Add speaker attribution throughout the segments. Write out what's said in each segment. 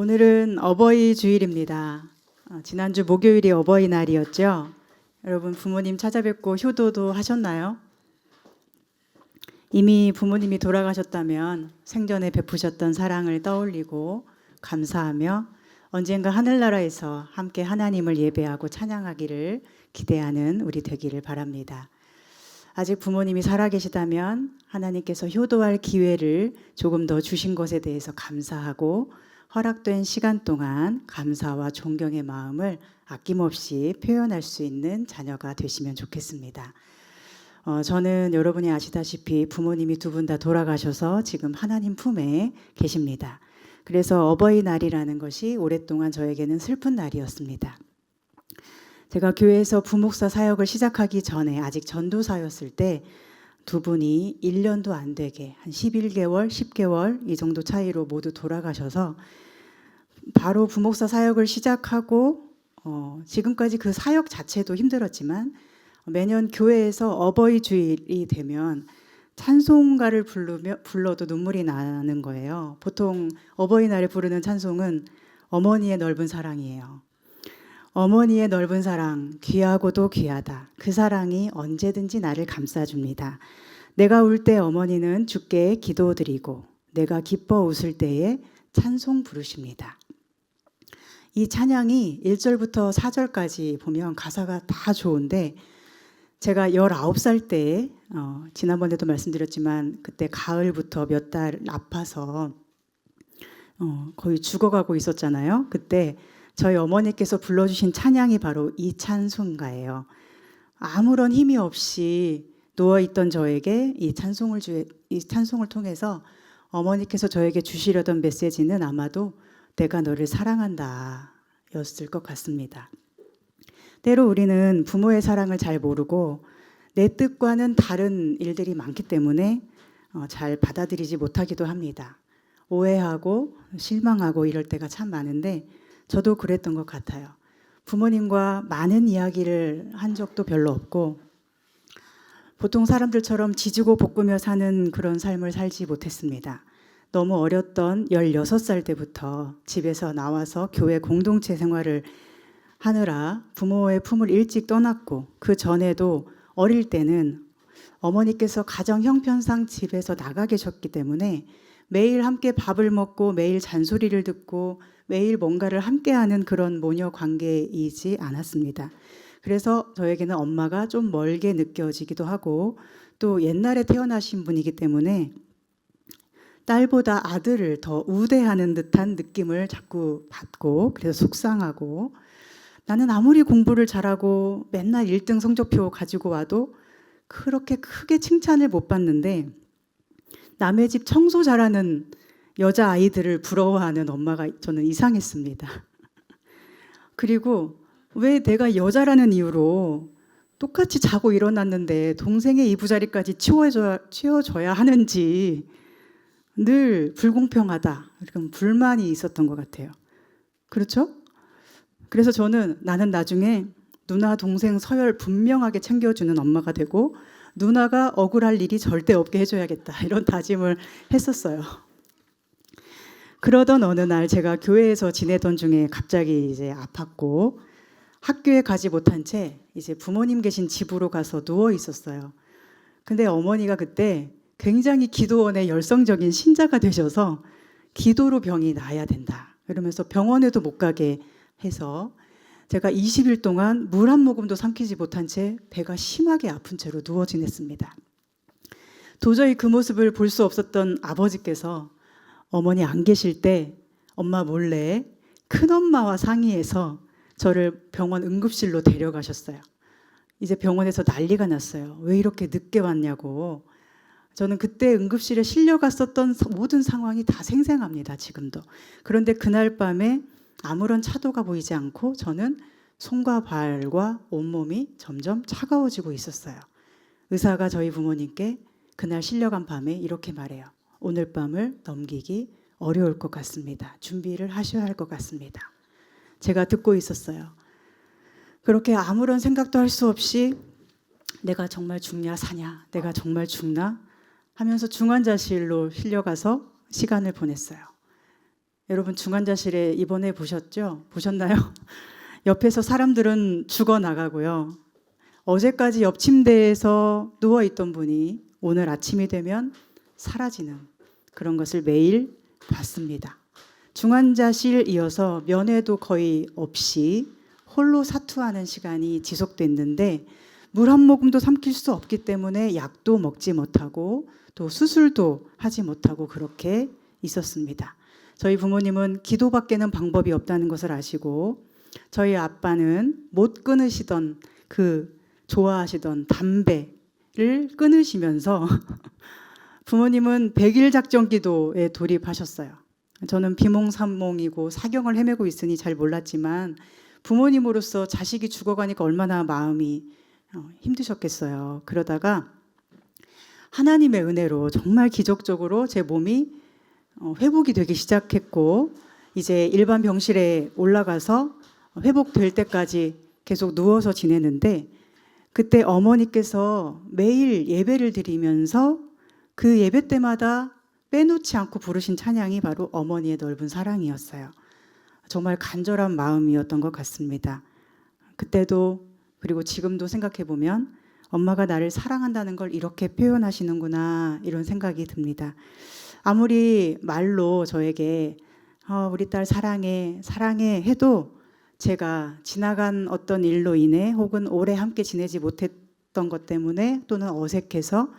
Speaker 1: 오늘은 어버이 주일입니다. 지난주 목요일이 어버이날이었죠. 여러분 부모님 찾아뵙고 효도도 하셨나요? 이미 부모님이 돌아가셨다면 생전에 베푸셨던 사랑을 떠올리고 감사하며 언젠가 하늘나라에서 함께 하나님을 예배하고 찬양하기를 기대하는 우리 되기를 바랍니다. 아직 부모님이 살아계시다면 하나님께서 효도할 기회를 조금 더 주신 것에 대해서 감사하고 허락된 시간 동안 감사와 존경의 마음을 아낌없이 표현할 수 있는 자녀가 되시면 좋겠습니다. 저는 여러분이 아시다시피 부모님이 두 분 다 돌아가셔서 지금 하나님 품에 계십니다. 그래서 어버이날이라는 것이 오랫동안 저에게는 슬픈 날이었습니다. 제가 교회에서 부목사 사역을 시작하기 전에 아직 전도사였을 때 두 분이 1년도 안 되게 한 11개월, 10개월 이 정도 차이로 모두 돌아가셔서 바로 부목사 사역을 시작하고 지금까지 그 사역 자체도 힘들었지만 매년 교회에서 어버이 주일이 되면 찬송가를 불러도 눈물이 나는 거예요. 보통 어버이날에 부르는 찬송은 어머니의 넓은 사랑이에요. 어머니의 넓은 사랑, 귀하고도 귀하다. 그 사랑이 언제든지 나를 감싸줍니다. 내가 울 때 어머니는 주께 기도드리고 내가 기뻐 웃을 때에 찬송 부르십니다. 이 찬양이 1절부터 4절까지 보면 가사가 다 좋은데 제가 19살 때 지난번에도 말씀드렸지만 그때 가을부터 몇 달 아파서 거의 죽어가고 있었잖아요. 그때 저희 어머니께서 불러주신 찬양이 바로 이 찬송가예요. 아무런 힘이 없이 누워있던 저에게 이 찬송을 통해서 어머니께서 저에게 주시려던 메시지는 아마도 내가 너를 사랑한다 였을 것 같습니다. 때로 우리는 부모의 사랑을 잘 모르고 내 뜻과는 다른 일들이 많기 때문에 잘 받아들이지 못하기도 합니다. 오해하고 실망하고 이럴 때가 참 많은데 저도 그랬던 것 같아요. 부모님과 많은 이야기를 한 적도 별로 없고 보통 사람들처럼 지지고 볶으며 사는 그런 삶을 살지 못했습니다. 너무 어렸던 16살 때부터 집에서 나와서 교회 공동체 생활을 하느라 부모의 품을 일찍 떠났고 그 전에도 어릴 때는 어머니께서 가정 형편상 집에서 나가 계셨기 때문에 매일 함께 밥을 먹고 매일 잔소리를 듣고 매일 뭔가를 함께하는 그런 모녀 관계이지 않았습니다. 그래서 저에게는 엄마가 좀 멀게 느껴지기도 하고 또 옛날에 태어나신 분이기 때문에 딸보다 아들을 더 우대하는 듯한 느낌을 자꾸 받고 그래서 속상하고 나는 아무리 공부를 잘하고 맨날 1등 성적표 가지고 와도 그렇게 크게 칭찬을 못 받는데 남의 집 청소 잘하는 여자아이들을 부러워하는 엄마가 저는 이상했습니다. 그리고 왜 내가 여자라는 이유로 똑같이 자고 일어났는데 동생의 이부자리까지 치워줘야 하는지 늘 불공평하다. 그런 불만이 있었던 것 같아요. 그렇죠? 그래서 나는 나중에 누나 동생 서열 분명하게 챙겨주는 엄마가 되고 누나가 억울할 일이 절대 없게 해줘야겠다. 이런 다짐을 했었어요. 그러던 어느 날 제가 교회에서 지내던 중에 갑자기 이제 아팠고 학교에 가지 못한 채 이제 부모님 계신 집으로 가서 누워 있었어요. 근데 어머니가 그때 굉장히 기도원의 열성적인 신자가 되셔서 기도로 병이 나아야 된다. 이러면서 병원에도 못 가게 해서 제가 20일 동안 물 한 모금도 삼키지 못한 채 배가 심하게 아픈 채로 누워 지냈습니다. 도저히 그 모습을 볼 수 없었던 아버지께서 어머니 안 계실 때 엄마 몰래 큰엄마와 상의해서 저를 병원 응급실로 데려가셨어요. 이제 병원에서 난리가 났어요. 왜 이렇게 늦게 왔냐고. 저는 그때 응급실에 실려갔었던 모든 상황이 다 생생합니다. 지금도. 그런데 그날 밤에 아무런 차도가 보이지 않고 저는 손과 발과 온몸이 점점 차가워지고 있었어요. 의사가 저희 부모님께 그날 실려간 밤에 이렇게 말해요. 오늘 밤을 넘기기 어려울 것 같습니다. 준비를 하셔야 할 것 같습니다. 제가 듣고 있었어요. 그렇게 아무런 생각도 할 수 없이 내가 정말 죽냐 사냐, 내가 정말 죽나 하면서 중환자실로 실려가서 시간을 보냈어요. 여러분 중환자실에 입원해 보셨죠? 보셨나요? 옆에서 사람들은 죽어나가고요. 어제까지 옆 침대에서 누워있던 분이 오늘 아침이 되면 사라지는 그런 것을 매일 봤습니다. 중환자실 이어서 면회도 거의 없이 홀로 사투하는 시간이 지속됐는데 물 한 모금도 삼킬 수 없기 때문에 약도 먹지 못하고 또 수술도 하지 못하고 그렇게 있었습니다. 저희 부모님은 기도밖에는 방법이 없다는 것을 아시고 저희 아빠는 못 끊으시던 그 좋아하시던 담배를 끊으시면서 부모님은 100일 작전 기도에 돌입하셨어요. 저는 비몽사몽이고 사경을 헤매고 있으니 잘 몰랐지만 부모님으로서 자식이 죽어가니까 얼마나 마음이 힘드셨겠어요. 그러다가 하나님의 은혜로 정말 기적적으로 제 몸이 회복이 되기 시작했고 이제 일반 병실에 올라가서 회복될 때까지 계속 누워서 지내는데 그때 어머니께서 매일 예배를 드리면서 그 예배 때마다 빼놓지 않고 부르신 찬양이 바로 어머니의 넓은 사랑이었어요. 정말 간절한 마음이었던 것 같습니다. 그때도 그리고 지금도 생각해 보면 엄마가 나를 사랑한다는 걸 이렇게 표현하시는구나 이런 생각이 듭니다. 아무리 말로 저에게 우리 딸 사랑해 사랑해 해도 제가 지나간 어떤 일로 인해 혹은 오래 함께 지내지 못했던 것 때문에 또는 어색해서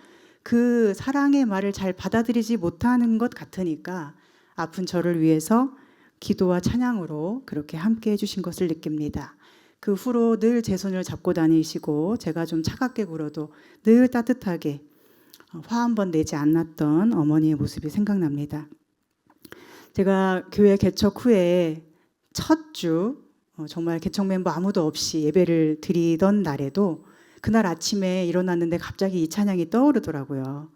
Speaker 1: 그 사랑의 말을 잘 받아들이지 못하는 것 같으니까 아픈 저를 위해서 기도와 찬양으로 그렇게 함께 해주신 것을 느낍니다. 그 후로 늘 제 손을 잡고 다니시고 제가 좀 차갑게 굴어도 늘 따뜻하게 화 한 번 내지 않았던 어머니의 모습이 생각납니다. 제가 교회 개척 후에 첫 주 정말 개척 멤버 아무도 없이 예배를 드리던 날에도 그날 아침에 일어났는데 갑자기 이 찬양이 떠오르더라고요.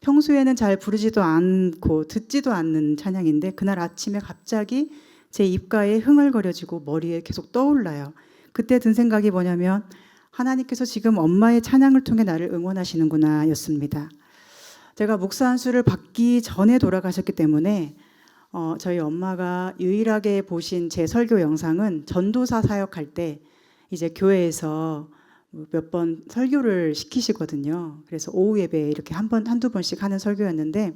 Speaker 1: 평소에는 잘 부르지도 않고 듣지도 않는 찬양인데 그날 아침에 갑자기 제 입가에 흥얼거려지고 머리에 계속 떠올라요. 그때 든 생각이 뭐냐면 하나님께서 지금 엄마의 찬양을 통해 나를 응원하시는구나 였습니다. 제가 목사 안수를 받기 전에 돌아가셨기 때문에 저희 엄마가 유일하게 보신 제 설교 영상은 전도사 사역할 때 이제 교회에서 몇 번 설교를 시키시거든요. 그래서 오후 예배에 이렇게 한두 번씩 하는 설교였는데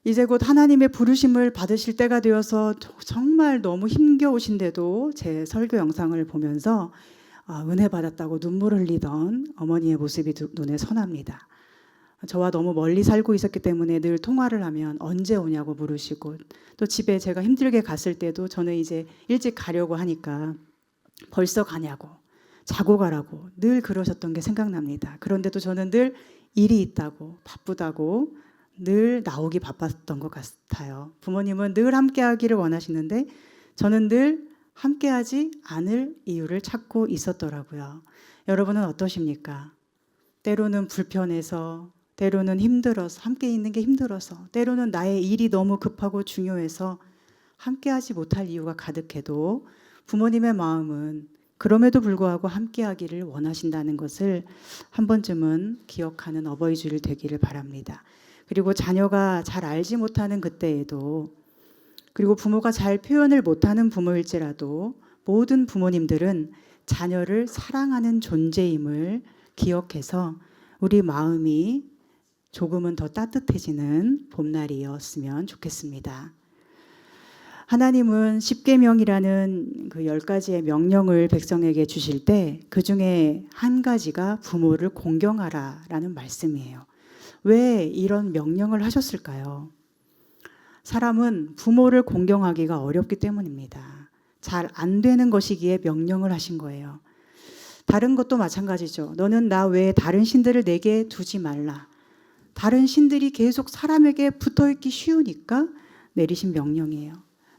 Speaker 1: 이제 곧 하나님의 부르심을 받으실 때가 되어서 정말 너무 힘겨우신데도 제 설교 영상을 보면서 은혜 받았다고 눈물 흘리던 어머니의 모습이 눈에 선합니다. 저와 너무 멀리 살고 있었기 때문에 늘 통화를 하면 언제 오냐고 물으시고 또 집에 제가 힘들게 갔을 때도 저는 이제 일찍 가려고 하니까 벌써 가냐고 자고 가라고 늘 그러셨던 게 생각납니다. 그런데도 저는 늘 일이 있다고 바쁘다고 늘 나오기 바빴던 것 같아요. 부모님은 늘 함께하기를 원하시는데 저는 늘 함께하지 않을 이유를 찾고 있었더라고요. 여러분은 어떠십니까? 때로는 불편해서 때로는 힘들어서 함께 있는 게 힘들어서 때로는 나의 일이 너무 급하고 중요해서 함께하지 못할 이유가 가득해도 부모님의 마음은 그럼에도 불구하고 함께하기를 원하신다는 것을 한 번쯤은 기억하는 어버이 주일 되기를 바랍니다. 그리고 자녀가 잘 알지 못하는 그때에도 그리고 부모가 잘 표현을 못하는 부모일지라도 모든 부모님들은 자녀를 사랑하는 존재임을 기억해서 우리 마음이 조금은 더 따뜻해지는 봄날이었으면 좋겠습니다. 하나님은 십계명이라는 그 10가지의 명령을 백성에게 주실 때 그중에 한 가지가 부모를 공경하라라는 말씀이에요. 왜 이런 명령을 하셨을까요? 사람은 부모를 공경하기가 어렵기 때문입니다. 잘 안 되는 것이기에 명령을 하신 거예요. 다른 것도 마찬가지죠. 너는 나 외에 다른 신들을 내게 두지 말라. 다른 신들이 계속 사람에게 붙어있기 쉬우니까 내리신 명령이에요.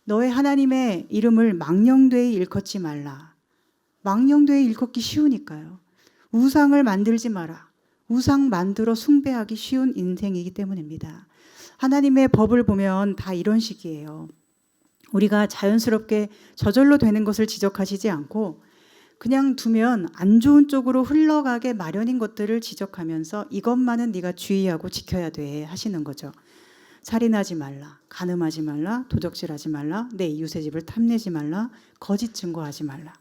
Speaker 1: 너의 하나님의 이름을 망령되이 일컫지 말라. 망령되이 일컫기 쉬우니까요. 우상을 만들지 마라. 우상 만들어 숭배하기 쉬운 인생이기 때문입니다. 하나님의 법을 보면 다 이런 식이에요. 우리가 자연스럽게 저절로 되는 것을 지적하시지 않고 그냥 두면 안 좋은 쪽으로 흘러가게 마련인 것들을 지적하면서 이것만은 네가 주의하고 지켜야 돼 하시는 거죠. 살인하지 말라, 간음하지 말라, 도적질하지 말라, 내 이웃의 집을 탐내지 말라, 거짓 증거하지 말라.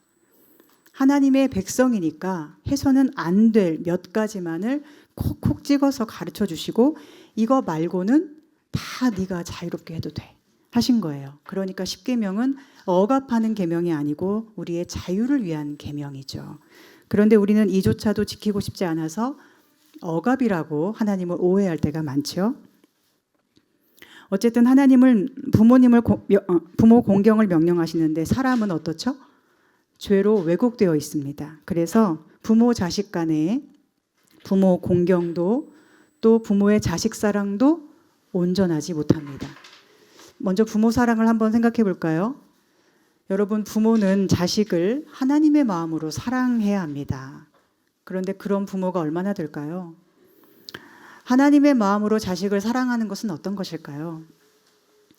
Speaker 1: 하나님의 백성이니까 해서는 안 될 몇 가지만을 콕콕 찍어서 가르쳐 주시고 이거 말고는 다 네가 자유롭게 해도 돼 하신 거예요. 그러니까 십계명은 억압하는 계명이 아니고 우리의 자유를 위한 계명이죠. 그런데 우리는 이조차도 지키고 싶지 않아서 억압이라고 하나님을 오해할 때가 많죠. 어쨌든 하나님은 부모 공경을 명령하시는데 사람은 어떻죠? 죄로 왜곡되어 있습니다. 그래서 부모 자식 간에 부모 공경도 또 부모의 자식 사랑도 온전하지 못합니다. 먼저 부모 사랑을 한번 생각해 볼까요? 여러분, 부모는 자식을 하나님의 마음으로 사랑해야 합니다. 그런데 그런 부모가 얼마나 될까요? 하나님의 마음으로 자식을 사랑하는 것은 어떤 것일까요?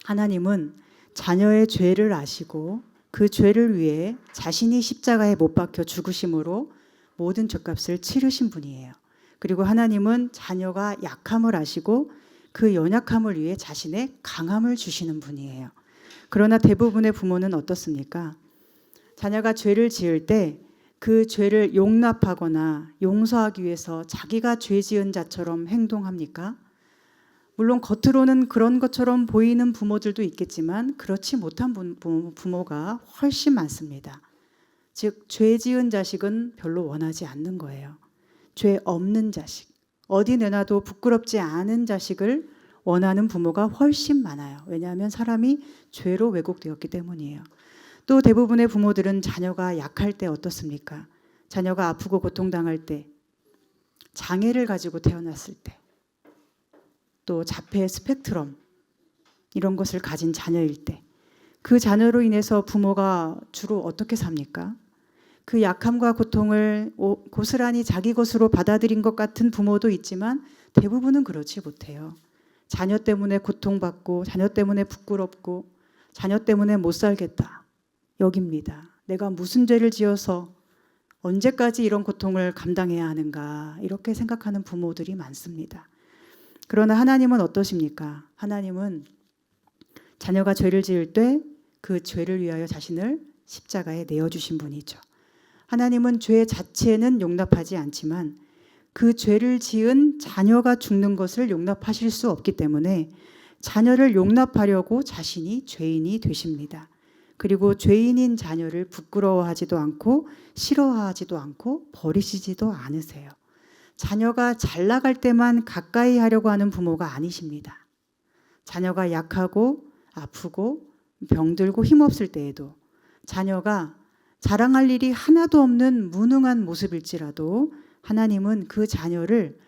Speaker 1: 하나님은 자녀의 죄를 아시고 그 죄를 위해 자신이 십자가에 못 박혀 죽으심으로 모든 죄값을 치르신 분이에요. 그리고 하나님은 자녀가 약함을 아시고 그 연약함을 위해 자신의 강함을 주시는 분이에요. 그러나 대부분의 부모는 어떻습니까? 자녀가 죄를 지을 때 그 죄를 용납하거나 용서하기 위해서 자기가 죄 지은 자처럼 행동합니까? 물론 겉으로는 그런 것처럼 보이는 부모들도 있겠지만 그렇지 못한 부모가 훨씬 많습니다. 즉, 죄 지은 자식은 별로 원하지 않는 거예요. 죄 없는 자식, 어디 내놔도 부끄럽지 않은 자식을 원하는 부모가 훨씬 많아요. 왜냐하면 사람이 죄로 왜곡되었기 때문이에요. 또 대부분의 부모들은 자녀가 약할 때 어떻습니까? 자녀가 아프고 고통당할 때, 장애를 가지고 태어났을 때, 또 자폐 스펙트럼 이런 것을 가진 자녀일 때, 그 자녀로 인해서 부모가 주로 어떻게 삽니까? 그 약함과 고통을 고스란히 자기 것으로 받아들인 것 같은 부모도 있지만 대부분은 그렇지 못해요. 자녀 때문에 고통받고 자녀 때문에 부끄럽고 자녀 때문에 못 살겠다 여깁니다. 내가 무슨 죄를 지어서 언제까지 이런 고통을 감당해야 하는가 이렇게 생각하는 부모들이 많습니다. 그러나 하나님은 어떠십니까? 하나님은 자녀가 죄를 지을 때 그 죄를 위하여 자신을 십자가에 내어주신 분이죠. 하나님은 죄 자체는 용납하지 않지만 그 죄를 지은 자녀가 죽는 것을 용납하실 수 없기 때문에 자녀를 용납하려고 자신이 죄인이 되십니다. 그리고 죄인인 자녀를 부끄러워하지도 않고 싫어하지도 않고 버리시지도 않으세요. 자녀가 잘 나갈 때만 가까이 하려고 하는 부모가 아니십니다. 자녀가 약하고 아프고 병들고 힘없을 때에도 자녀가 자랑할 일이 하나도 없는 무능한 모습일지라도 하나님은 그 자녀를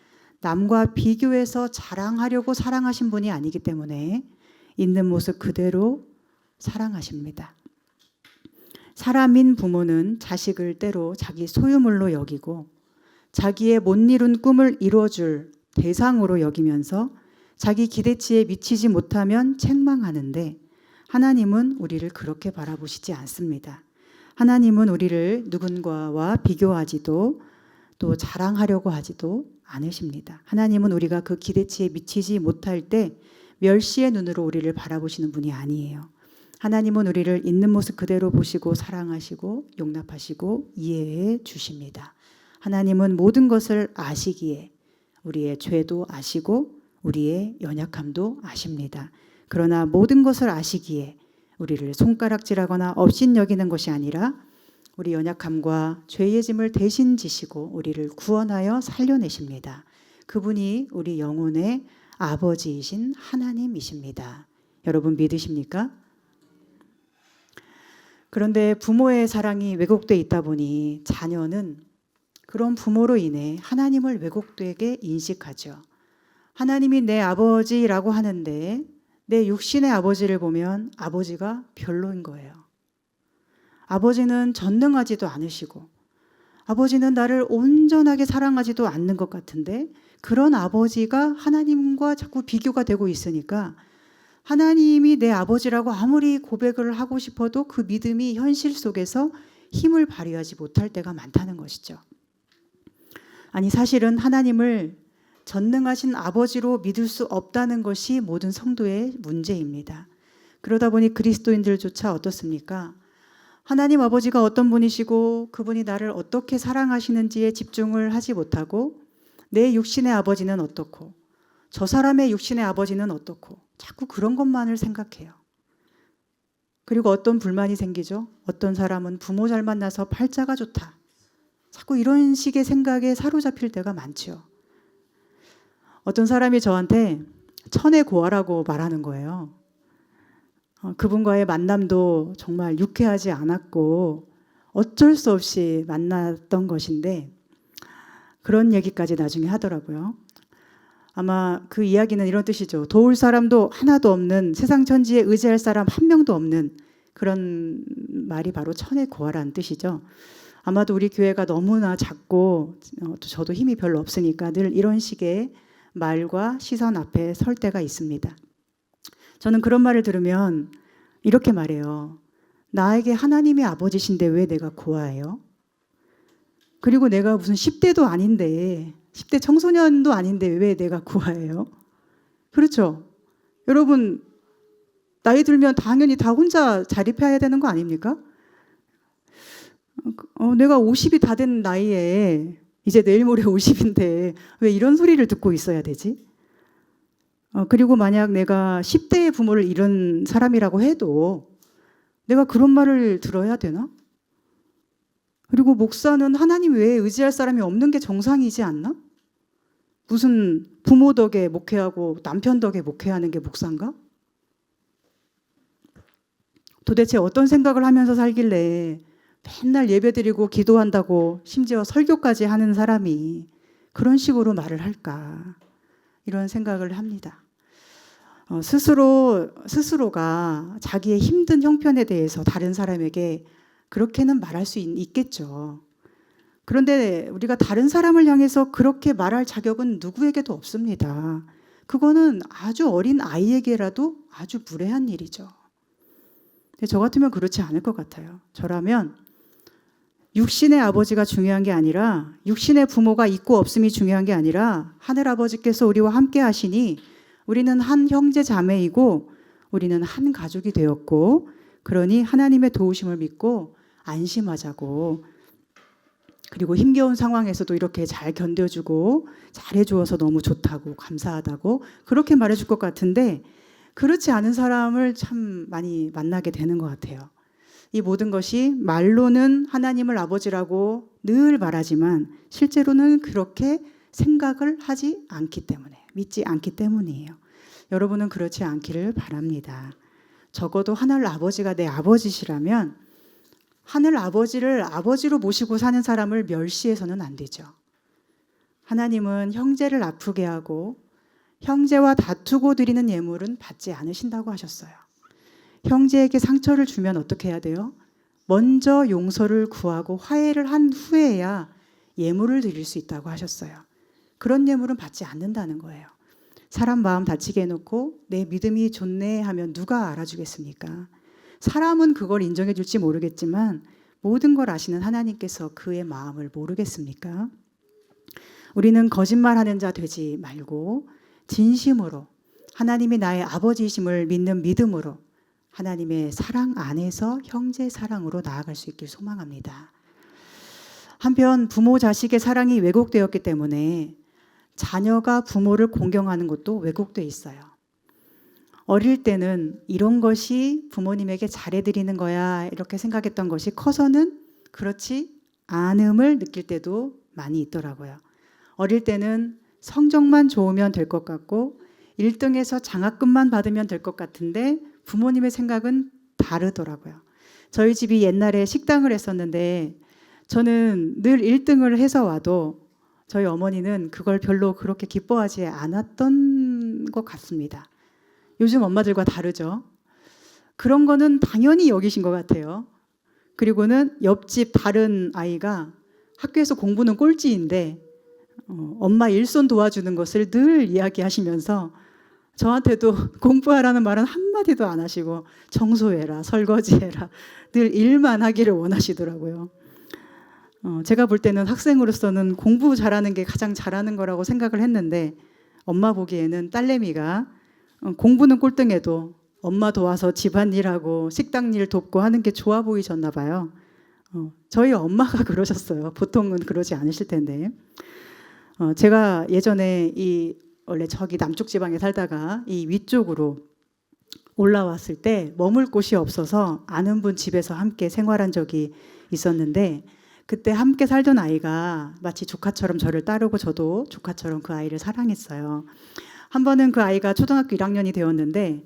Speaker 1: 남과 비교해서 자랑하려고 사랑하신 분이 아니기 때문에 있는 모습 그대로 사랑하십니다. 사람인 부모는 자식을 때로 자기 소유물로 여기고 자기의 못 이룬 꿈을 이루어줄 대상으로 여기면서 자기 기대치에 미치지 못하면 책망하는데 하나님은 우리를 그렇게 바라보시지 않습니다. 하나님은 우리를 누군가와 비교하지도 또 자랑하려고 하지도 않으십니다. 하나님은 우리가 그 기대치에 미치지 못할 때 멸시의 눈으로 우리를 바라보시는 분이 아니에요. 하나님은 우리를 있는 모습 그대로 보시고 사랑하시고 용납하시고 이해해 주십니다. 하나님은 모든 것을 아시기에 우리의 죄도 아시고 우리의 연약함도 아십니다. 그러나 모든 것을 아시기에 우리를 손가락질하거나 업신여기는 것이 아니라 우리 연약함과 죄의 짐을 대신 지시고 우리를 구원하여 살려내십니다. 그분이 우리 영혼의 아버지이신 하나님이십니다. 여러분 믿으십니까? 그런데 부모의 사랑이 왜곡되어 있다 보니 자녀는 그런 부모로 인해 하나님을 왜곡되게 인식하죠. 하나님이 내 아버지라고 하는데 내 육신의 아버지를 보면 아버지가 별로인 거예요. 아버지는 전능하지도 않으시고 아버지는 나를 온전하게 사랑하지도 않는 것 같은데 그런 아버지가 하나님과 자꾸 비교가 되고 있으니까 하나님이 내 아버지라고 아무리 고백을 하고 싶어도 그 믿음이 현실 속에서 힘을 발휘하지 못할 때가 많다는 것이죠. 아니 사실은 하나님을 전능하신 아버지로 믿을 수 없다는 것이 모든 성도의 문제입니다. 그러다 보니 그리스도인들조차 어떻습니까? 하나님 아버지가 어떤 분이시고 그분이 나를 어떻게 사랑하시는지에 집중을 하지 못하고 내 육신의 아버지는 어떻고 저 사람의 육신의 아버지는 어떻고 자꾸 그런 것만을 생각해요. 그리고 어떤 불만이 생기죠. 어떤 사람은 부모 잘 만나서 팔자가 좋다. 자꾸 이런 식의 생각에 사로잡힐 때가 많죠. 어떤 사람이 저한테 천의 고아라고 말하는 거예요. 그분과의 만남도 정말 유쾌하지 않았고 어쩔 수 없이 만났던 것인데 그런 얘기까지 나중에 하더라고요. 아마 그 이야기는 이런 뜻이죠. 도울 사람도 하나도 없는, 세상 천지에 의지할 사람 한 명도 없는 그런 말이 바로 천의 고아라는 뜻이죠. 아마도 우리 교회가 너무나 작고 저도 힘이 별로 없으니까 늘 이런 식의 말과 시선 앞에 설 때가 있습니다. 저는 그런 말을 들으면 이렇게 말해요. 나에게 하나님이 아버지신데 왜 내가 고아예요? 그리고 내가 무슨 10대도 아닌데 10대 청소년도 아닌데 왜 내가 고아예요? 그렇죠? 여러분 나이 들면 당연히 다 혼자 자립해야 되는 거 아닙니까? 내가 50이 다 된 나이에 이제 내일 모레 50인데 왜 이런 소리를 듣고 있어야 되지? 그리고 만약 내가 10대의 부모를 잃은 사람이라고 해도 내가 그런 말을 들어야 되나? 그리고 목사는 하나님 외에 의지할 사람이 없는 게 정상이지 않나? 무슨 부모 덕에 목회하고 남편 덕에 목회하는 게 목사인가? 도대체 어떤 생각을 하면서 살길래 맨날 예배드리고 기도한다고 심지어 설교까지 하는 사람이 그런 식으로 말을 할까? 이런 생각을 합니다. 스스로가 자기의 힘든 형편에 대해서 다른 사람에게 그렇게는 말할 수 있겠죠. 그런데 우리가 다른 사람을 향해서 그렇게 말할 자격은 누구에게도 없습니다. 그거는 아주 어린 아이에게라도 아주 무례한 일이죠. 근데 저 같으면 그렇지 않을 것 같아요. 저라면 육신의 아버지가 중요한 게 아니라 육신의 부모가 있고 없음이 중요한 게 아니라 하늘 아버지께서 우리와 함께 하시니 우리는 한 형제 자매이고 우리는 한 가족이 되었고 그러니 하나님의 도우심을 믿고 안심하자고 그리고 힘겨운 상황에서도 이렇게 잘 견뎌주고 잘해주어서 너무 좋다고 감사하다고 그렇게 말해줄 것 같은데 그렇지 않은 사람을 참 많이 만나게 되는 것 같아요. 이 모든 것이 말로는 하나님을 아버지라고 늘 말하지만 실제로는 그렇게 생각을 하지 않기 때문에 믿지 않기 때문이에요. 여러분은 그렇지 않기를 바랍니다. 적어도 하늘 아버지가 내 아버지시라면 하늘 아버지를 아버지로 모시고 사는 사람을 멸시해서는 안 되죠. 하나님은 형제를 아프게 하고 형제와 다투고 드리는 예물은 받지 않으신다고 하셨어요. 형제에게 상처를 주면 어떻게 해야 돼요? 먼저 용서를 구하고 화해를 한 후에야 예물을 드릴 수 있다고 하셨어요. 그런 예물은 받지 않는다는 거예요. 사람 마음 다치게 해놓고 내 믿음이 좋네 하면 누가 알아주겠습니까? 사람은 그걸 인정해 줄지 모르겠지만 모든 걸 아시는 하나님께서 그의 마음을 모르겠습니까? 우리는 거짓말하는 자 되지 말고 진심으로 하나님이 나의 아버지이심을 믿는 믿음으로 하나님의 사랑 안에서 형제 사랑으로 나아갈 수 있길 소망합니다. 한편 부모 자식의 사랑이 왜곡되었기 때문에 자녀가 부모를 공경하는 것도 왜곡돼 있어요. 어릴 때는 이런 것이 부모님에게 잘해드리는 거야 이렇게 생각했던 것이 커서는 그렇지 않음을 느낄 때도 많이 있더라고요. 어릴 때는 성적만 좋으면 될 것 같고 1등에서 장학금만 받으면 될 것 같은데 부모님의 생각은 다르더라고요. 저희 집이 옛날에 식당을 했었는데 저는 늘 1등을 해서 와도 저희 어머니는 그걸 별로 그렇게 기뻐하지 않았던 것 같습니다. 요즘 엄마들과 다르죠. 그런 거는 당연히 여기신 것 같아요. 그리고는 옆집 다른 아이가 학교에서 공부는 꼴찌인데 엄마 일손 도와주는 것을 늘 이야기하시면서 저한테도 공부하라는 말은 한마디도 안 하시고 청소해라 설거지해라 늘 일만 하기를 원하시더라고요. 제가 볼 때는 학생으로서는 공부 잘하는 게 가장 잘하는 거라고 생각을 했는데 엄마 보기에는 딸내미가 공부는 꼴등해도 엄마 도와서 집안일하고 식당일 돕고 하는 게 좋아 보이셨나 봐요. 저희 엄마가 그러셨어요. 보통은 그러지 않으실 텐데. 제가 예전에 원래 저기 남쪽 지방에 살다가 이 위쪽으로 올라왔을 때 머물 곳이 없어서 아는 분 집에서 함께 생활한 적이 있었는데 그때 함께 살던 아이가 마치 조카처럼 저를 따르고 저도 조카처럼 그 아이를 사랑했어요. 한 번은 그 아이가 초등학교 1학년이 되었는데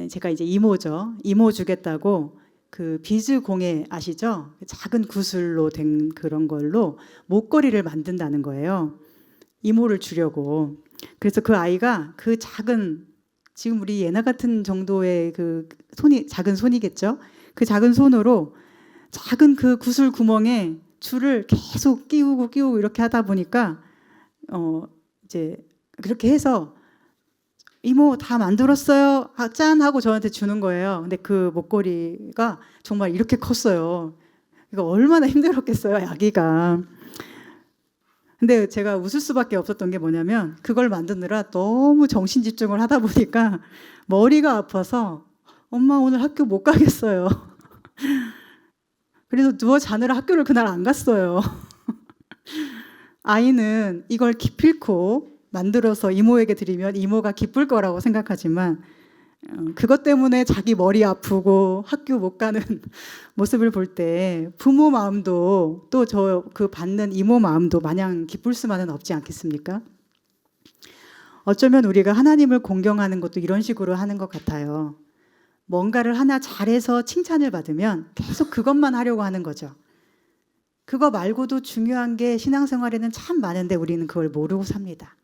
Speaker 1: 제가 이제 이모죠. 이모 주겠다고 그 비즈 공예 아시죠? 작은 구슬로 된 그런 걸로 목걸이를 만든다는 거예요. 이모를 주려고. 그래서 그 아이가 그 작은 지금 우리 예나 같은 정도의 그 작은 손이겠죠? 그 작은 손으로 작은 그 구슬 구멍에 줄을 계속 끼우고 이렇게 하다 보니까 이제 그렇게 해서 이모 다 만들었어요. 짠 하고 저한테 주는 거예요. 근데 그 목걸이가 정말 이렇게 컸어요. 이거 얼마나 힘들었겠어요, 아기가. 근데 제가 웃을 수밖에 없었던 게 뭐냐면 그걸 만드느라 너무 정신 집중을 하다 보니까 머리가 아파서 엄마 오늘 학교 못 가겠어요. 그래서 누워 자느라 학교를 그날 안 갔어요. 아이는 이걸 기필코 만들어서 이모에게 드리면 이모가 기쁠 거라고 생각하지만 그것 때문에 자기 머리 아프고 학교 못 가는 모습을 볼 때 부모 마음도 또 저 그 받는 이모 마음도 마냥 기쁠 수만은 없지 않겠습니까? 어쩌면 우리가 하나님을 공경하는 것도 이런 식으로 하는 것 같아요. 뭔가를 하나 잘해서 칭찬을 받으면 계속 그것만 하려고 하는 거죠. 그거 말고도 중요한 게 신앙생활에는 참 많은데 우리는 그걸 모르고 삽니다.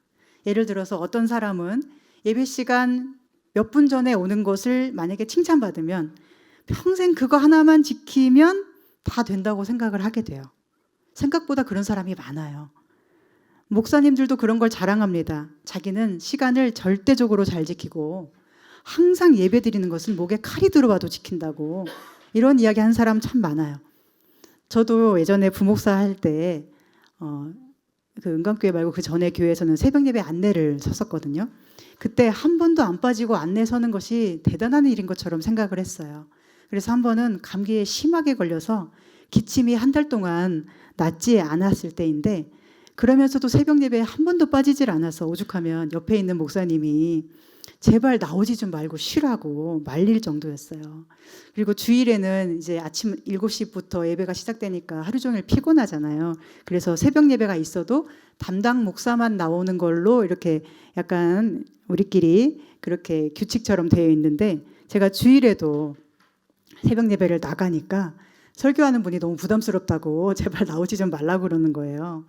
Speaker 1: 예를 들어서 어떤 사람은 예배 시간 몇 분 전에 오는 것을 만약에 칭찬받으면 평생 그거 하나만 지키면 다 된다고 생각을 하게 돼요. 생각보다 그런 사람이 많아요. 목사님들도 그런 걸 자랑합니다. 자기는 시간을 절대적으로 잘 지키고 항상 예배 드리는 것을 목에 칼이 들어와도 지킨다고 이런 이야기 한 사람 참 많아요. 저도 예전에 부목사 할 때 그 은감교회 말고 그 전에 교회에서는 새벽 예배 안내를 섰었거든요. 그때 한 번도 안 빠지고 안내 서는 것이 대단한 일인 것처럼 생각을 했어요. 그래서 한 번은 감기에 심하게 걸려서 기침이 한 달 동안 낫지 않았을 때인데 그러면서도 새벽 예배에 한 번도 빠지질 않아서 오죽하면 옆에 있는 목사님이 제발 나오지 좀 말고 쉬라고 말릴 정도였어요. 그리고 주일에는 이제 아침 7시부터 예배가 시작되니까 하루 종일 피곤하잖아요. 그래서 새벽 예배가 있어도 담당 목사만 나오는 걸로 이렇게 약간 우리끼리 그렇게 규칙처럼 되어 있는데 제가 주일에도 새벽 예배를 나가니까 설교하는 분이 너무 부담스럽다고 제발 나오지 좀 말라고 그러는 거예요.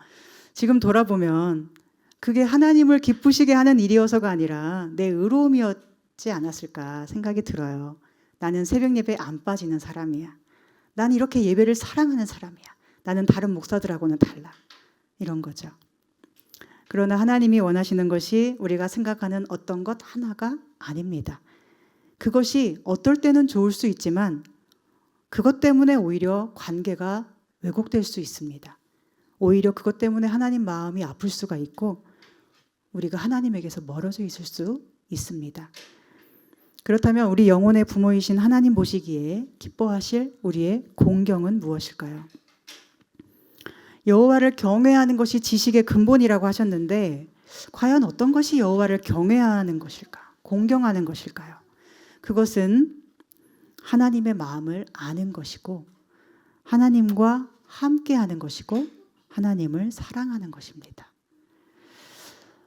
Speaker 1: 지금 돌아보면 그게 하나님을 기쁘시게 하는 일이어서가 아니라 내 의로움이었지 않았을까 생각이 들어요. 나는 새벽 예배에 안 빠지는 사람이야. 난 이렇게 예배를 사랑하는 사람이야. 나는 다른 목사들하고는 달라. 이런 거죠. 그러나 하나님이 원하시는 것이 우리가 생각하는 어떤 것 하나가 아닙니다. 그것이 어떨 때는 좋을 수 있지만 그것 때문에 오히려 관계가 왜곡될 수 있습니다. 오히려 그것 때문에 하나님 마음이 아플 수가 있고 우리가 하나님에게서 멀어져 있을 수 있습니다. 그렇다면 우리 영혼의 부모이신 하나님 보시기에 기뻐하실 우리의 공경은 무엇일까요? 여호와를 경외하는 것이 지식의 근본이라고 하셨는데 과연 어떤 것이 여호와를 경외하는 것일까? 공경하는 것일까요? 그것은 하나님의 마음을 아는 것이고 하나님과 함께하는 것이고 하나님을 사랑하는 것입니다.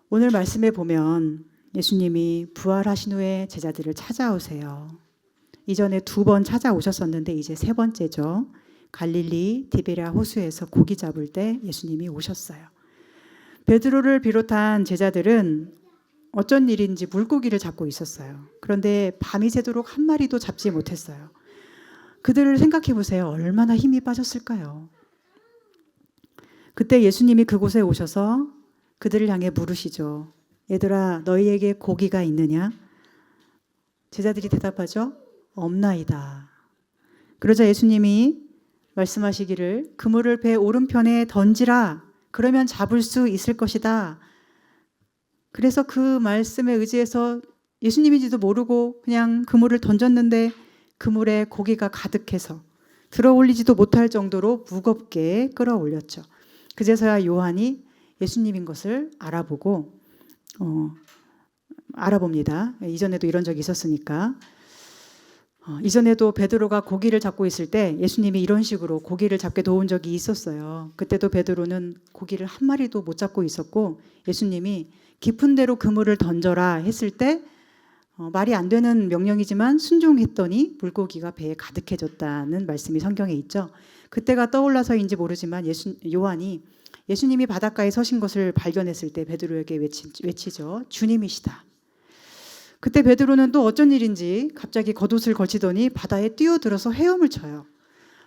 Speaker 1: 오늘 말씀에 보면 예수님이 부활하신 후에 제자들을 찾아오세요. 이전에 2번 찾아오셨었는데 이제 3번째죠. 갈릴리 디베랴 호수에서 고기 잡을 때 예수님이 오셨어요. 베드로를 비롯한 제자들은 어쩐 일인지 물고기를 잡고 있었어요. 그런데 밤이 새도록 한 마리도 잡지 못했어요. 그들을 생각해 보세요. 얼마나 힘이 빠졌을까요? 그때 예수님이 그곳에 오셔서 그들을 향해 물으시죠. 얘들아, 너희에게 고기가 있느냐? 제자들이 대답하죠. 없나이다. 그러자 예수님이 말씀하시기를 그물을 배 오른편에 던지라. 그러면 잡을 수 있을 것이다. 그래서 그 말씀에 의지해서 예수님인지도 모르고 그냥 그물을 던졌는데 그물에 고기가 가득해서 들어올리지도 못할 정도로 무겁게 끌어올렸죠. 그제서야 요한이 예수님인 것을 알아봅니다. 이전에도 이런 적이 있었으니까. 이전에도 베드로가 고기를 잡고 있을 때 예수님이 이런 식으로 고기를 잡게 도운 적이 있었어요. 그때도 베드로는 고기를 한 마리도 못 잡고 있었고 예수님이 깊은 데로 그물을 던져라 했을 때 말이 안 되는 명령이지만 순종했더니 물고기가 배에 가득해졌다는 말씀이 성경에 있죠. 그때가 떠올라서인지 모르지만 요한이 예수님이 바닷가에 서신 것을 발견했을 때 베드로에게 외치죠. 주님이시다. 그때 베드로는 또 어쩐 일인지 갑자기 겉옷을 걸치더니 바다에 뛰어들어서 헤엄을 쳐요.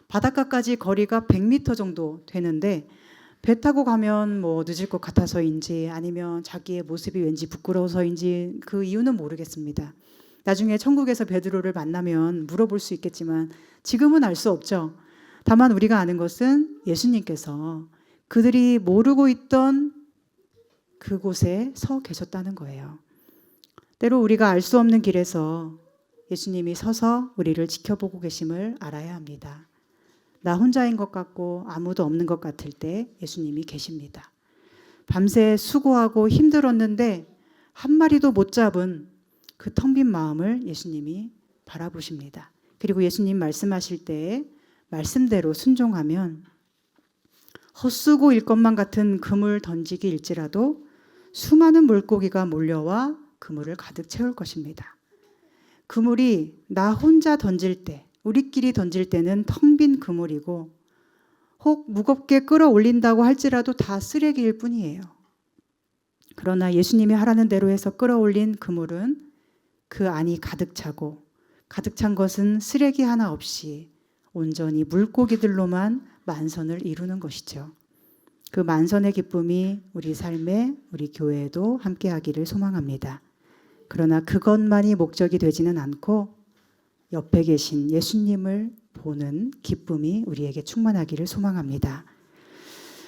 Speaker 1: 바닷가까지 거리가 100m 정도 되는데 배 타고 가면 뭐 늦을 것 같아서인지 아니면 자기의 모습이 왠지 부끄러워서인지 그 이유는 모르겠습니다. 나중에 천국에서 베드로를 만나면 물어볼 수 있겠지만 지금은 알 수 없죠. 다만 우리가 아는 것은 예수님께서 그들이 모르고 있던 그곳에 서 계셨다는 거예요. 때로 우리가 알 수 없는 길에서 예수님이 서서 우리를 지켜보고 계심을 알아야 합니다. 나 혼자인 것 같고 아무도 없는 것 같을 때 예수님이 계십니다. 밤새 수고하고 힘들었는데 한 마리도 못 잡은 그 텅 빈 마음을 예수님이 바라보십니다. 그리고 예수님 말씀하실 때 말씀대로 순종하면 헛수고일 것만 같은 그물 던지기일지라도 수많은 물고기가 몰려와 그물을 가득 채울 것입니다. 그물이 나 혼자 던질 때, 우리끼리 던질 때는 텅 빈 그물이고 혹 무겁게 끌어올린다고 할지라도 다 쓰레기일 뿐이에요. 그러나 예수님이 하라는 대로 해서 끌어올린 그물은 그 안이 가득 차고 가득 찬 것은 쓰레기 하나 없이 온전히 물고기들로만 만선을 이루는 것이죠. 그 만선의 기쁨이 우리 삶에 우리 교회에도 함께하기를 소망합니다. 그러나 그것만이 목적이 되지는 않고 옆에 계신 예수님을 보는 기쁨이 우리에게 충만하기를 소망합니다.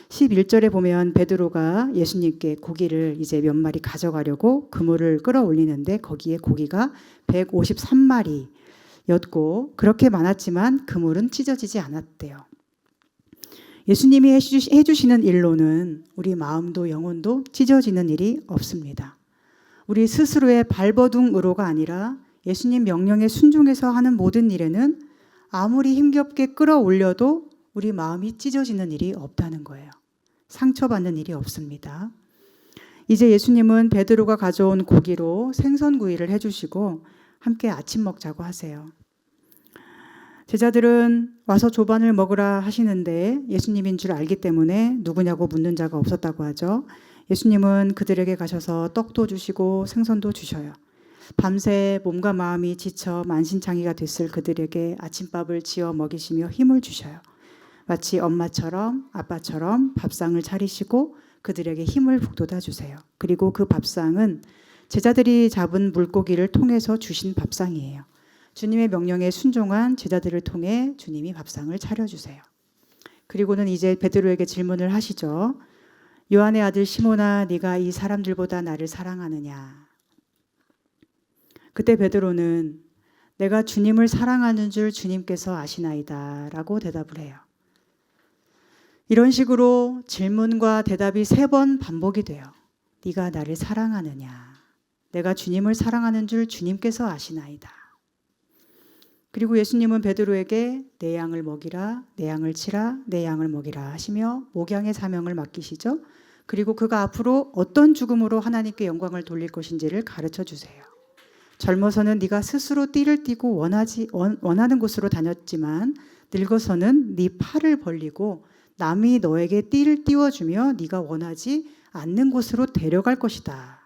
Speaker 1: 11절에 보면 베드로가 예수님께 고기를 이제 몇 마리 가져가려고 그물을 끌어올리는데 거기에 고기가 153마리였고 그렇게 많았지만 그물은 찢어지지 않았대요. 예수님이 해주시는 일로는 우리 마음도 영혼도 찢어지는 일이 없습니다. 우리 스스로의 발버둥으로가 아니라 예수님 명령에 순종해서 하는 모든 일에는 아무리 힘겹게 끌어올려도 우리 마음이 찢어지는 일이 없다는 거예요. 상처받는 일이 없습니다. 이제 예수님은 베드로가 가져온 고기로 생선구이를 해주시고 함께 아침 먹자고 하세요. 제자들은 와서 조반을 먹으라 하시는데 예수님인 줄 알기 때문에 누구냐고 묻는 자가 없었다고 하죠. 예수님은 그들에게 가셔서 떡도 주시고 생선도 주셔요. 밤새 몸과 마음이 지쳐 만신창이가 됐을 그들에게 아침밥을 지어 먹이시며 힘을 주셔요. 마치 엄마처럼 아빠처럼 밥상을 차리시고 그들에게 힘을 북돋아 주세요. 그리고 그 밥상은 제자들이 잡은 물고기를 통해서 주신 밥상이에요. 주님의 명령에 순종한 제자들을 통해 주님이 밥상을 차려주세요. 그리고는 이제 베드로에게 질문을 하시죠. 요한의 아들 시몬아, 네가 이 사람들보다 나를 사랑하느냐? 그때 베드로는 내가 주님을 사랑하는 줄 주님께서 아시나이다 라고 대답을 해요. 이런 식으로 질문과 대답이 3번 반복이 돼요. 네가 나를 사랑하느냐? 내가 주님을 사랑하는 줄 주님께서 아시나이다. 그리고 예수님은 베드로에게 내 양을 먹이라, 내 양을 치라, 내 양을 먹이라 하시며 목양의 사명을 맡기시죠. 그리고 그가 앞으로 어떤 죽음으로 하나님께 영광을 돌릴 것인지를 가르쳐 주세요. 젊어서는 네가 스스로 띠를 띠고 원하는 곳으로 다녔지만 늙어서는 네 팔을 벌리고 남이 너에게 띠를 띄워주며 네가 원하지 않는 곳으로 데려갈 것이다.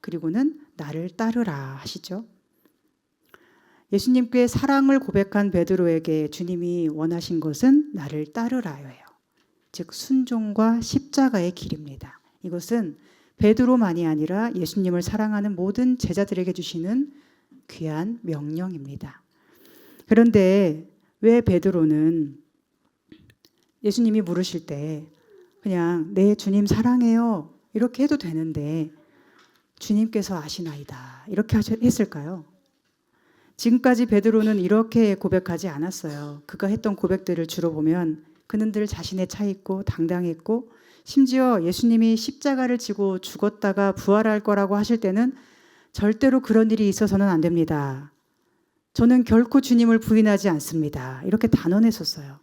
Speaker 1: 그리고는 나를 따르라 하시죠. 예수님께 사랑을 고백한 베드로에게 주님이 원하신 것은 나를 따르라예요. 즉 순종과 십자가의 길입니다. 이것은 베드로만이 아니라 예수님을 사랑하는 모든 제자들에게 주시는 귀한 명령입니다. 그런데 왜 베드로는 예수님이 물으실 때 그냥 네 주님 사랑해요 이렇게 해도 되는데 주님께서 아시나이다 이렇게 했을까요? 지금까지 베드로는 이렇게 고백하지 않았어요. 그가 했던 고백들을 주로 보면 그는 늘 자신의 차 있고 당당했고 심지어 예수님이 십자가를 지고 죽었다가 부활할 거라고 하실 때는 절대로 그런 일이 있어서는 안 됩니다. 저는 결코 주님을 부인하지 않습니다. 이렇게 단언했었어요.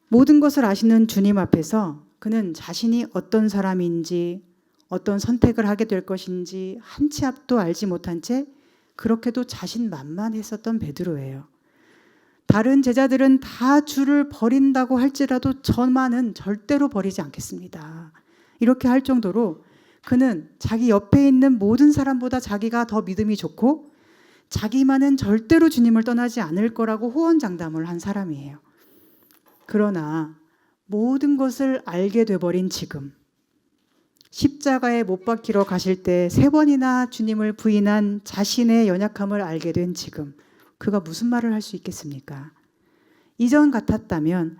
Speaker 1: 모든 것을 아시는 주님 앞에서 그는 자신이 어떤 사람인지 어떤 선택을 하게 될 것인지 한 치 앞도 알지 못한 채 그렇게도 자신만만했었던 베드로예요. 다른 제자들은 다 주를 버린다고 할지라도 저만은 절대로 버리지 않겠습니다. 이렇게 할 정도로 그는 자기 옆에 있는 모든 사람보다 자기가 더 믿음이 좋고 자기만은 절대로 주님을 떠나지 않을 거라고 호언장담을 한 사람이에요. 그러나 모든 것을 알게 돼버린 지금 십자가에 못 박히러 가실 때 3번이나 주님을 부인한 자신의 연약함을 알게 된 지금 그가 무슨 말을 할 수 있겠습니까? 이전 같았다면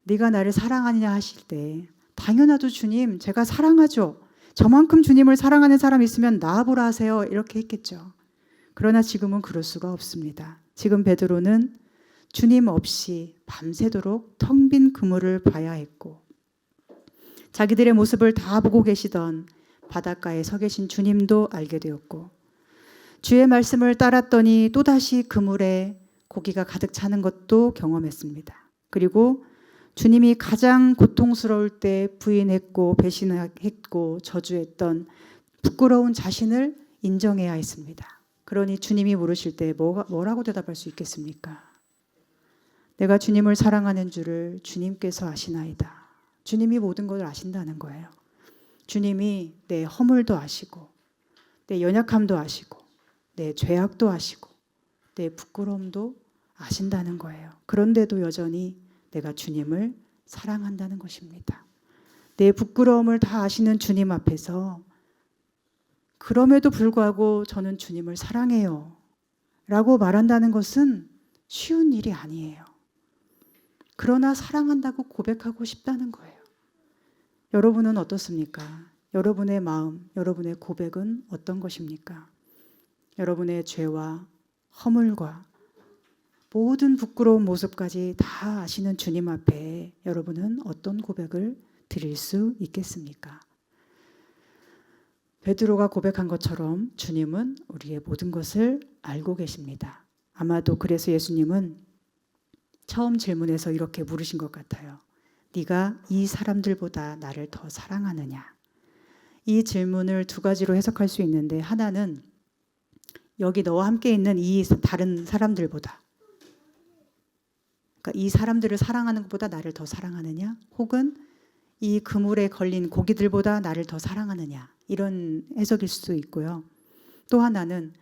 Speaker 1: 네가 나를 사랑하느냐 하실 때 당연하죠 주님 제가 사랑하죠. 저만큼 주님을 사랑하는 사람이 있으면 나와보라 하세요. 이렇게 했겠죠. 그러나 지금은 그럴 수가 없습니다. 지금 베드로는 주님 없이 밤새도록 텅 빈 그물을 봐야 했고 자기들의 모습을 다 보고 계시던 바닷가에 서 계신 주님도 알게 되었고 주의 말씀을 따랐더니 또다시 그물에 고기가 가득 차는 것도 경험했습니다. 그리고 주님이 가장 고통스러울 때 부인했고 배신했고 저주했던 부끄러운 자신을 인정해야 했습니다. 그러니 주님이 물으실 때 뭐라고 대답할 수 있겠습니까? 내가 주님을 사랑하는 줄을 주님께서 아시나이다. 주님이 모든 것을 아신다는 거예요. 주님이 내 허물도 아시고 내 연약함도 아시고 내 죄악도 아시고 내 부끄러움도 아신다는 거예요. 그런데도 여전히 내가 주님을 사랑한다는 것입니다. 내 부끄러움을 다 아시는 주님 앞에서 그럼에도 불구하고 저는 주님을 사랑해요 라고 말한다는 것은 쉬운 일이 아니에요. 그러나 사랑한다고 고백하고 싶다는 거예요. 여러분은 어떻습니까? 여러분의 마음, 여러분의 고백은 어떤 것입니까? 여러분의 죄와 허물과 모든 부끄러운 모습까지 다 아시는 주님 앞에 여러분은 어떤 고백을 드릴 수 있겠습니까? 베드로가 고백한 것처럼 주님은 우리의 모든 것을 알고 계십니다. 아마도 그래서 예수님은 처음 질문에서 이렇게 물으신 것 같아요. 네가 이 사람들보다 나를 더 사랑하느냐? 이 질문을 2가지로 해석할 수 있는데 하나는 여기 너와 함께 있는 이 다른 사람들보다 그러니까 이 사람들을 사랑하는 것보다 나를 더 사랑하느냐? 혹은 이 그물에 걸린 고기들보다 나를 더 사랑하느냐? 이런 해석일 수도 있고요. 또 하나는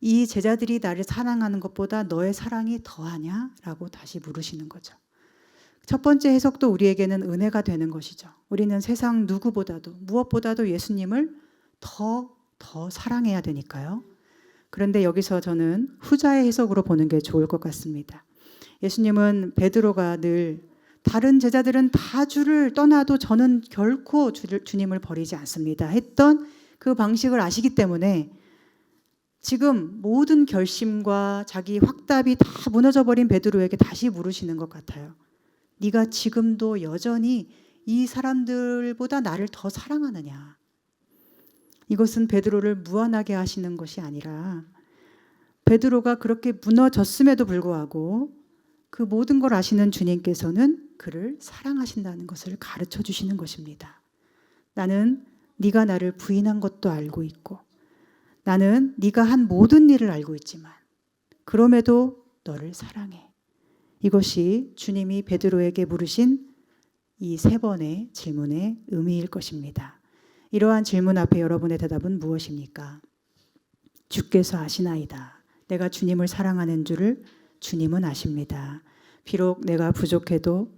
Speaker 1: 이 제자들이 나를 사랑하는 것보다 너의 사랑이 더하냐? 라고 다시 물으시는 거죠. 첫 번째 해석도 우리에게는 은혜가 되는 것이죠. 우리는 세상 누구보다도 무엇보다도 예수님을 더 사랑해야 되니까요. 그런데 여기서 저는 후자의 해석으로 보는 게 좋을 것 같습니다. 예수님은 베드로가 늘 다른 제자들은 다 주를 떠나도 저는 결코 주님을 버리지 않습니다 했던 그 방식을 아시기 때문에 지금 모든 결심과 자기 확답이 다 무너져버린 베드로에게 다시 물으시는 것 같아요. 네가 지금도 여전히 이 사람들보다 나를 더 사랑하느냐? 이것은 베드로를 무안하게 하시는 것이 아니라 베드로가 그렇게 무너졌음에도 불구하고 그 모든 걸 아시는 주님께서는 그를 사랑하신다는 것을 가르쳐 주시는 것입니다. 나는 네가 나를 부인한 것도 알고 있고 나는 네가 한 모든 일을 알고 있지만 그럼에도 너를 사랑해. 이것이 주님이 베드로에게 물으신 이 3번의 질문의 의미일 것입니다. 이러한 질문 앞에 여러분의 대답은 무엇입니까? 주께서 아시나이다. 내가 주님을 사랑하는 줄을 주님은 아십니다. 비록 내가 부족해도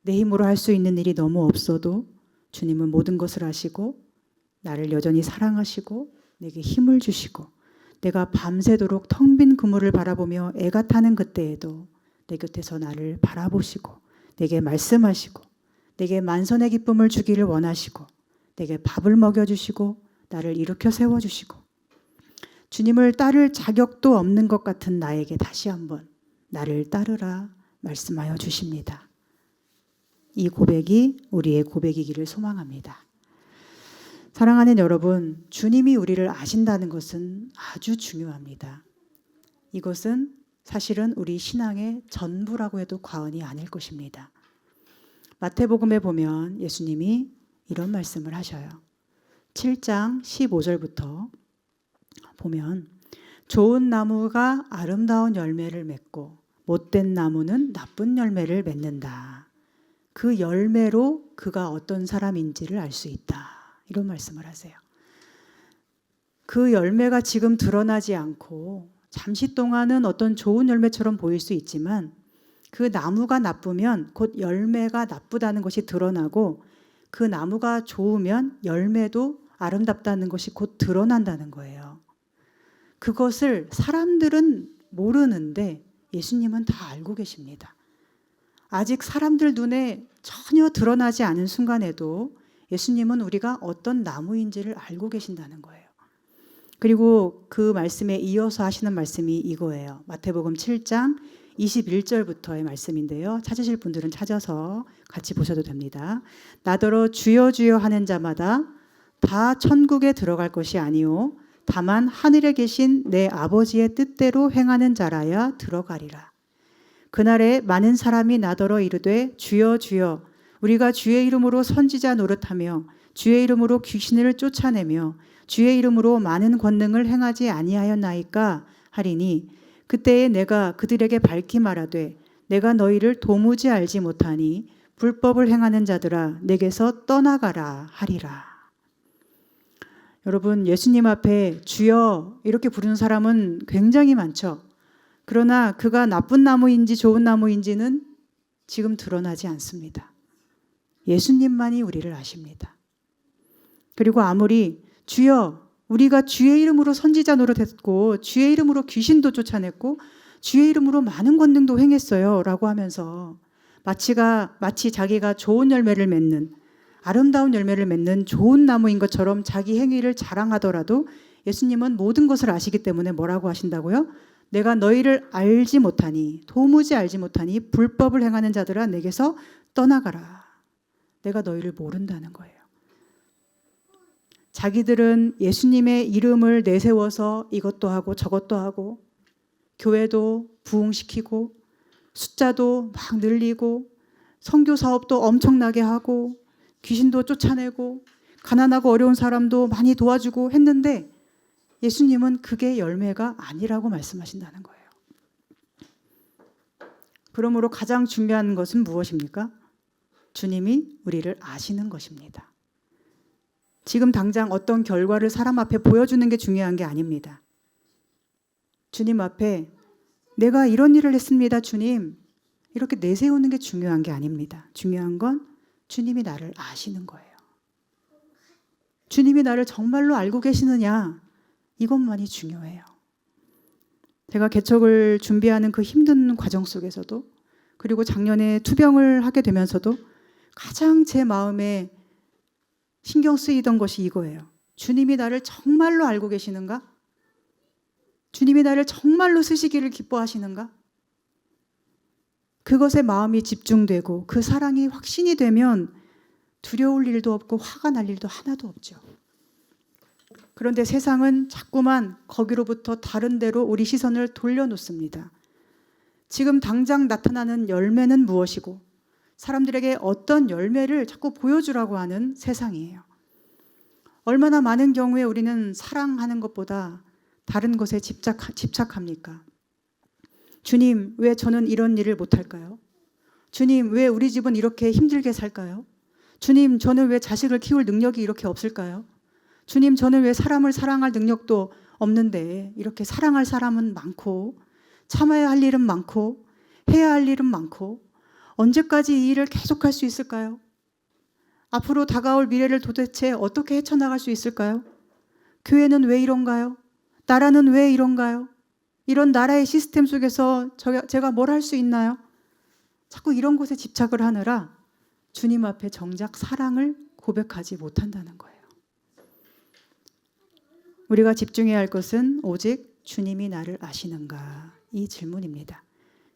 Speaker 1: 내 힘으로 할 수 있는 일이 너무 없어도 주님은 모든 것을 아시고 나를 여전히 사랑하시고 내게 힘을 주시고 내가 밤새도록 텅 빈 그물을 바라보며 애가 타는 그때에도 내 곁에서 나를 바라보시고 내게 말씀하시고 내게 만선의 기쁨을 주기를 원하시고 내게 밥을 먹여주시고 나를 일으켜 세워주시고 주님을 따를 자격도 없는 것 같은 나에게 다시 한번 나를 따르라 말씀하여 주십니다. 이 고백이 우리의 고백이기를 소망합니다. 사랑하는 여러분, 주님이 우리를 아신다는 것은 아주 중요합니다. 이것은 사실은 우리 신앙의 전부라고 해도 과언이 아닐 것입니다. 마태복음에 보면 예수님이 이런 말씀을 하셔요. 7장 15절부터 보면 좋은 나무가 아름다운 열매를 맺고 못된 나무는 나쁜 열매를 맺는다. 그 열매로 그가 어떤 사람인지를 알 수 있다. 이런 말씀을 하세요. 그 열매가 지금 드러나지 않고 잠시 동안은 어떤 좋은 열매처럼 보일 수 있지만 그 나무가 나쁘면 곧 열매가 나쁘다는 것이 드러나고 그 나무가 좋으면 열매도 아름답다는 것이 곧 드러난다는 거예요. 그것을 사람들은 모르는데 예수님은 다 알고 계십니다. 아직 사람들 눈에 전혀 드러나지 않은 순간에도 예수님은 우리가 어떤 나무인지를 알고 계신다는 거예요. 그리고 그 말씀에 이어서 하시는 말씀이 이거예요. 마태복음 7장 21절부터의 말씀인데요. 찾으실 분들은 찾아서 같이 보셔도 됩니다. 나더러 주여 주여 하는 자마다 다 천국에 들어갈 것이 아니요 다만 하늘에 계신 내 아버지의 뜻대로 행하는 자라야 들어가리라. 그날에 많은 사람이 나더러 이르되 주여 주여 우리가 주의 이름으로 선지자 노릇하며 주의 이름으로 귀신을 쫓아내며 주의 이름으로 많은 권능을 행하지 아니하였나이까 하리니 그때에 내가 그들에게 밝히 말하되 내가 너희를 도무지 알지 못하니 불법을 행하는 자들아 내게서 떠나가라 하리라. 여러분, 예수님 앞에 주여 이렇게 부르는 사람은 굉장히 많죠. 그러나 그가 나쁜 나무인지 좋은 나무인지는 지금 드러나지 않습니다. 예수님만이 우리를 아십니다. 그리고 아무리 주여 우리가 주의 이름으로 선지자 노릇했고 주의 이름으로 귀신도 쫓아냈고 주의 이름으로 많은 권능도 행했어요 라고 하면서 마치 자기가 좋은 열매를 맺는 아름다운 열매를 맺는 좋은 나무인 것처럼 자기 행위를 자랑하더라도 예수님은 모든 것을 아시기 때문에 뭐라고 하신다고요? 내가 너희를 알지 못하니 도무지 알지 못하니 불법을 행하는 자들아 내게서 떠나가라. 내가 너희를 모른다는 거예요. 자기들은 예수님의 이름을 내세워서 이것도 하고 저것도 하고 교회도 부흥시키고 숫자도 막 늘리고 선교 사업도 엄청나게 하고 귀신도 쫓아내고 가난하고 어려운 사람도 많이 도와주고 했는데 예수님은 그게 열매가 아니라고 말씀하신다는 거예요. 그러므로 가장 중요한 것은 무엇입니까? 주님이 우리를 아시는 것입니다. 지금 당장 어떤 결과를 사람 앞에 보여주는 게 중요한 게 아닙니다. 주님 앞에 내가 이런 일을 했습니다, 주님. 이렇게 내세우는 게 중요한 게 아닙니다. 중요한 건 주님이 나를 아시는 거예요. 주님이 나를 정말로 알고 계시느냐? 이것만이 중요해요. 제가 개척을 준비하는 그 힘든 과정 속에서도 그리고 작년에 투병을 하게 되면서도 가장 제 마음에 신경 쓰이던 것이 이거예요. 주님이 나를 정말로 알고 계시는가? 주님이 나를 정말로 쓰시기를 기뻐하시는가? 그것에 마음이 집중되고 그 사랑이 확신이 되면 두려울 일도 없고 화가 날 일도 하나도 없죠. 그런데 세상은 자꾸만 거기로부터 다른 데로 우리 시선을 돌려놓습니다. 지금 당장 나타나는 열매는 무엇이고 사람들에게 어떤 열매를 자꾸 보여주라고 하는 세상이에요. 얼마나 많은 경우에 우리는 사랑하는 것보다 다른 것에 집착합니까? 주님, 왜 저는 이런 일을 못할까요? 주님, 왜 우리 집은 이렇게 힘들게 살까요? 주님, 저는 왜 자식을 키울 능력이 이렇게 없을까요? 주님, 저는 왜 사람을 사랑할 능력도 없는데 이렇게 사랑할 사람은 많고 참아야 할 일은 많고 해야 할 일은 많고 언제까지 이 일을 계속할 수 있을까요? 앞으로 다가올 미래를 도대체 어떻게 헤쳐나갈 수 있을까요? 교회는 왜 이런가요? 나라는 왜 이런가요? 이런 나라의 시스템 속에서 제가 뭘 할 수 있나요? 자꾸 이런 곳에 집착을 하느라 주님 앞에 정작 사랑을 고백하지 못한다는 거예요. 우리가 집중해야 할 것은 오직 주님이 나를 아시는가, 이 질문입니다.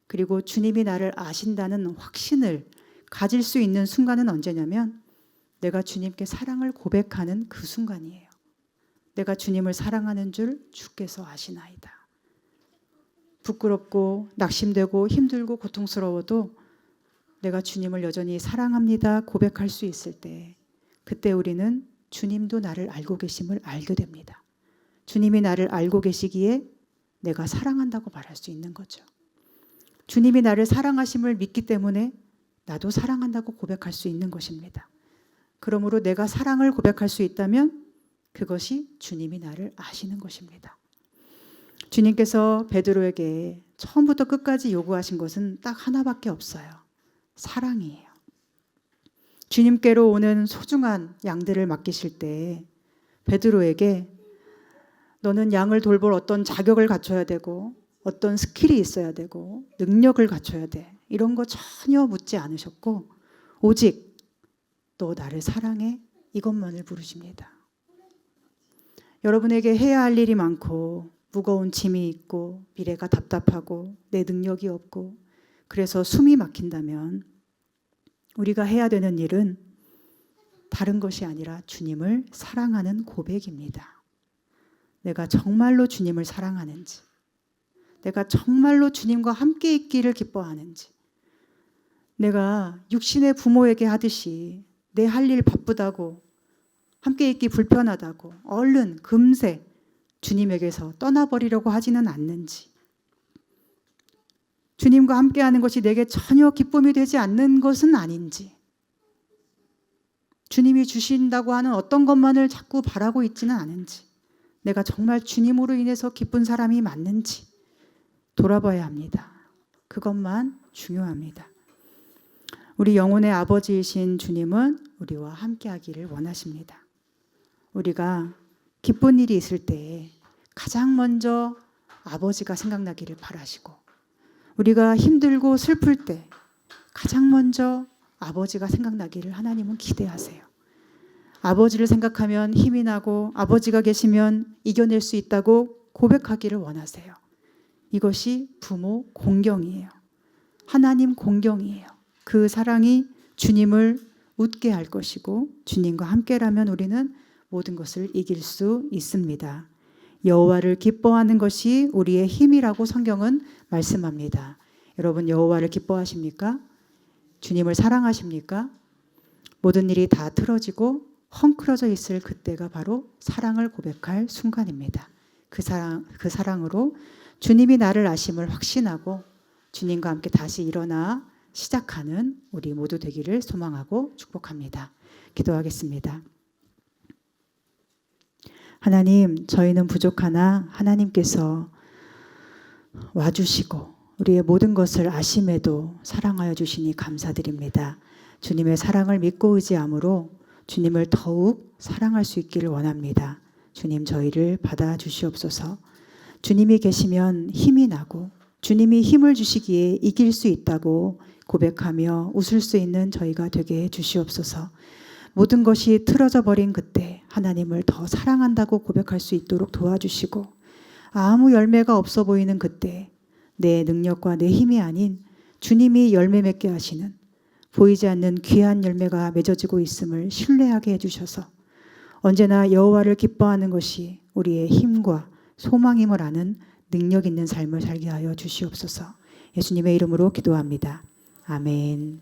Speaker 1: 그리고 주님이 나를 아신다는 확신을 가질 수 있는 순간은 언제냐면 내가 주님께 사랑을 고백하는 그 순간이에요. 내가 주님을 사랑하는 줄 주께서 아시나이다. 부끄럽고 낙심되고 힘들고 고통스러워도 내가 주님을 여전히 사랑합니다 고백할 수 있을 때, 그때 우리는 주님도 나를 알고 계심을 알게 됩니다. 주님이 나를 알고 계시기에 내가 사랑한다고 말할 수 있는 거죠. 주님이 나를 사랑하심을 믿기 때문에 나도 사랑한다고 고백할 수 있는 것입니다. 그러므로 내가 사랑을 고백할 수 있다면 그것이 주님이 나를 아시는 것입니다. 주님께서 베드로에게 처음부터 끝까지 요구하신 것은 딱 하나밖에 없어요. 사랑이에요. 주님께로 오는 소중한 양들을 맡기실 때 베드로에게 너는 양을 돌볼 어떤 자격을 갖춰야 되고 어떤 스킬이 있어야 되고 능력을 갖춰야 돼, 이런 거 전혀 묻지 않으셨고 오직 너 나를 사랑해, 이것만을 부르십니다. 여러분에게 해야 할 일이 많고 무거운 짐이 있고 미래가 답답하고 내 능력이 없고 그래서 숨이 막힌다면 우리가 해야 되는 일은 다른 것이 아니라 주님을 사랑하는 고백입니다. 내가 정말로 주님을 사랑하는지, 내가 정말로 주님과 함께 있기를 기뻐하는지, 내가 육신의 부모에게 하듯이 내 할 일 바쁘다고 함께 있기 불편하다고 얼른 금세 주님에게서 떠나버리려고 하지는 않는지, 주님과 함께하는 것이 내게 전혀 기쁨이 되지 않는 것은 아닌지, 주님이 주신다고 하는 어떤 것만을 자꾸 바라고 있지는 않은지, 내가 정말 주님으로 인해서 기쁜 사람이 맞는지 돌아봐야 합니다. 그것만 중요합니다. 우리 영혼의 아버지이신 주님은 우리와 함께하기를 원하십니다. 우리가 기쁜 일이 있을 때 가장 먼저 아버지가 생각나기를 바라시고, 우리가 힘들고 슬플 때 가장 먼저 아버지가 생각나기를 하나님은 기대하세요. 아버지를 생각하면 힘이 나고 아버지가 계시면 이겨낼 수 있다고 고백하기를 원하세요. 이것이 부모 공경이에요. 하나님 공경이에요. 그 사랑이 주님을 웃게 할 것이고 주님과 함께라면 우리는 모든 것을 이길 수 있습니다. 여호와를 기뻐하는 것이 우리의 힘이라고 성경은 말씀합니다. 여러분, 여호와를 기뻐하십니까? 주님을 사랑하십니까? 모든 일이 다 틀어지고 헝클어져 있을 그때가 바로 사랑을 고백할 순간입니다. 그 사랑으로 주님이 나를 아심을 확신하고 주님과 함께 다시 일어나 시작하는 우리 모두 되기를 소망하고 축복합니다. 기도하겠습니다. 하나님, 저희는 부족하나 하나님께서 와주시고 우리의 모든 것을 아심에도 사랑하여 주시니 감사드립니다. 주님의 사랑을 믿고 의지함으로 주님을 더욱 사랑할 수 있기를 원합니다. 주님, 저희를 받아주시옵소서. 주님이 계시면 힘이 나고 주님이 힘을 주시기에 이길 수 있다고 고백하며 웃을 수 있는 저희가 되게 해 주시옵소서. 모든 것이 틀어져 버린 그때 하나님을 더 사랑한다고 고백할 수 있도록 도와주시고, 아무 열매가 없어 보이는 그때 내 능력과 내 힘이 아닌 주님이 열매 맺게 하시는, 보이지 않는 귀한 열매가 맺어지고 있음을 신뢰하게 해주셔서 언제나 여호와를 기뻐하는 것이 우리의 힘과 소망임을 아는 능력 있는 삶을 살게 하여 주시옵소서. 예수님의 이름으로 기도합니다. 아멘.